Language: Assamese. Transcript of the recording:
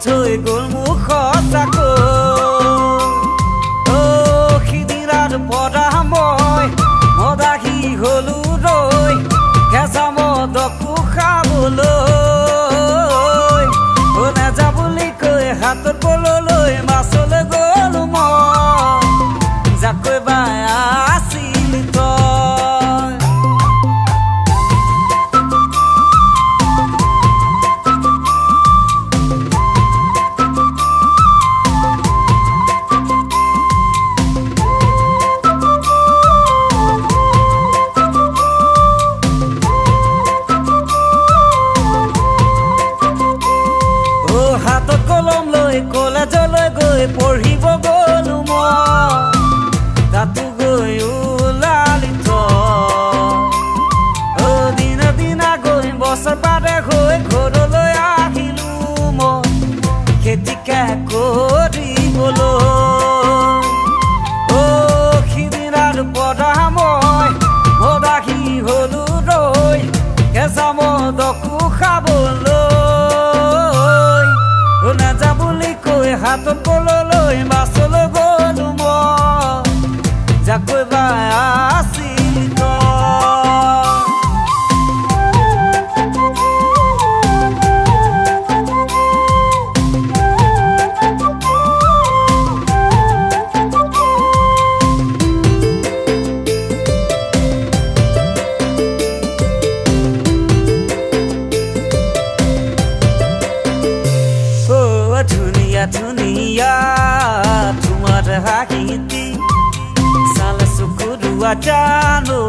থৈ গ'ল মোক সঁচাকৈ সিদিনাৰ পৰা মই মদাহী হলো ৰৈ কেঁচা মদকো খাবলৈ নেযা বুলি কৈ হাতত পললৈ মাছলৈ গ'লো মই যাকৈ বাই আছিলি হাতত কলম লৈ কলেজলৈ গৈ পঢ়িব গ'লো মই তাতো গৈ ওলালি দিনে দিনা গৈ বছৰ পাতে হৈ ঘৰলৈ আহিলো মই খেতিকে কৰিবলৈ সিদিনাৰ পৰা মই মদাহী হলো ৰৈ কেঁচা মদকো খাবলৈ নেযা বুলি কৈ হাতত পললৈ মাছলৈ গ'লো মই যাকৈ বাই আছিলি ধুনীয়া ধুনীয়া তোমাৰ হাঁহিতি চালে চকু দুৱা জানো